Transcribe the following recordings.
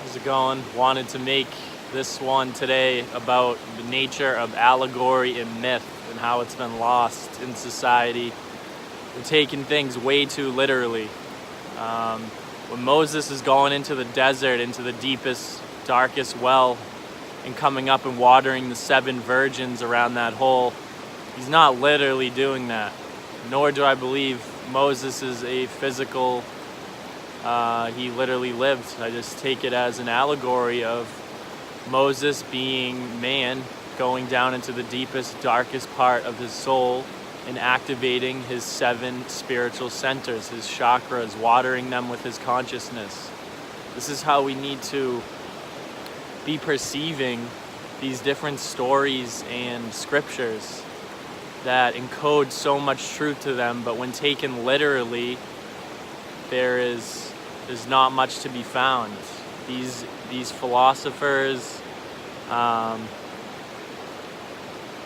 How's it going? Wanted to make this one today about the nature of allegory and myth and how it's been lost in society. We're taking things way too literally. When Moses is going into the desert, into the deepest, darkest well, and coming up and watering the 7 virgins around that hole, he's not literally doing that. Nor do I believe Moses is a physical, he literally lived. I just take it as an allegory of Moses being man, going down into the deepest, darkest part of his soul and activating his 7 spiritual centers, his chakras, watering them with his consciousness. This is how we need to be perceiving these different stories and scriptures that encode so much truth to them, but when taken literally, there's not much to be found. These philosophers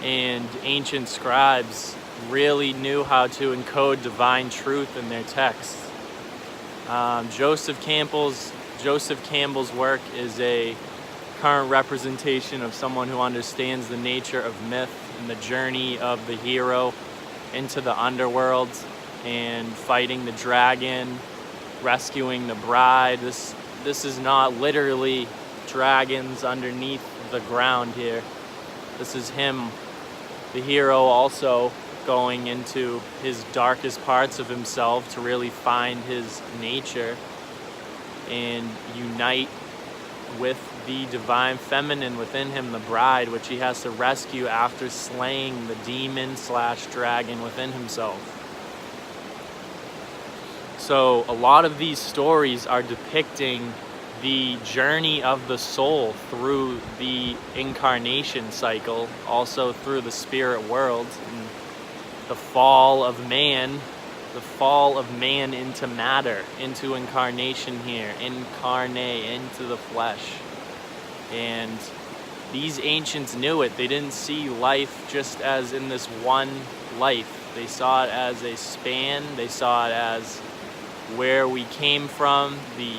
and ancient scribes really knew how to encode divine truth in their texts. Joseph Campbell's work is a current representation of someone who understands the nature of myth and the journey of the hero into the underworld and fighting the dragon, rescuing the bride. This is not literally dragons underneath the ground here. This is him, the hero, also going into his darkest parts of himself to really find his nature and unite with the divine feminine within him, the bride, which he has to rescue after slaying the demon/dragon within himself. So a lot of these stories are depicting the journey of the soul through the incarnation cycle, also through the spirit world, and the fall of man into matter, into incarnation here, incarnate, into the flesh. And these ancients knew it. They didn't see life just as in this one life. They saw it as a span. They saw it as where we came from, the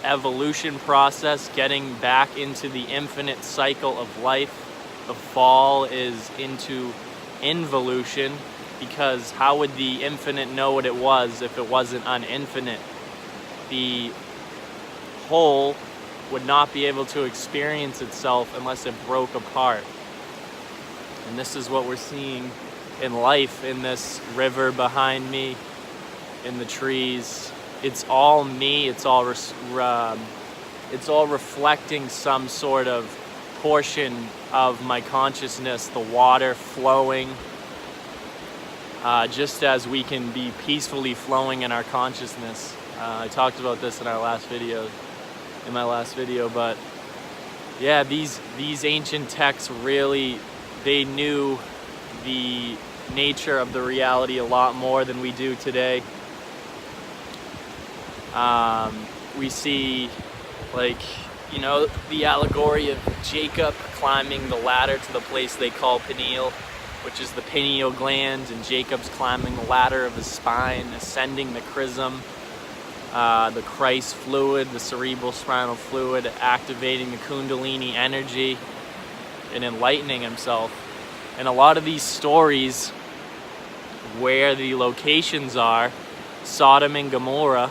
evolution process, getting back into the infinite cycle of life. The fall is into involution, because how would the infinite know what it was if it wasn't uninfinite? The whole would not be able to experience itself unless it broke apart. And this is what we're seeing in life, in this river behind me, in the trees. It's all me. It's all reflecting some sort of portion of my consciousness, the water flowing, just as we can be peacefully flowing in our consciousness. I talked about this in my last video, but yeah, these ancient texts really, they knew the nature of the reality a lot more than we do today. We see, the allegory of Jacob climbing the ladder to the place they call pineal, which is the pineal gland, and Jacob's climbing the ladder of his spine, ascending the chrism, the Christ fluid, the cerebral spinal fluid, activating the kundalini energy and enlightening himself. And a lot of these stories, where the locations are, Sodom and Gomorrah,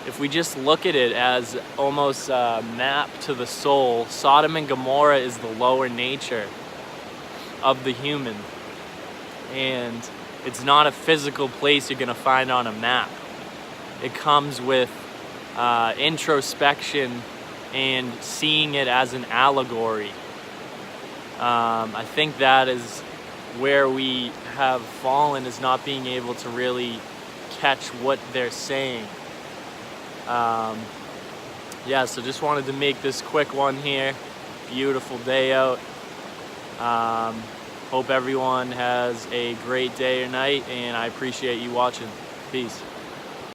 if we just look at it as almost a map to the soul, Sodom and Gomorrah is the lower nature of the human. And it's not a physical place you're going to find on a map. It comes with introspection and seeing it as an allegory. I think that is where we have fallen, is not being able to really catch what they're saying. So just wanted to make this quick one here. Beautiful day out. Hope everyone has a great day or night, and I appreciate you watching. Peace.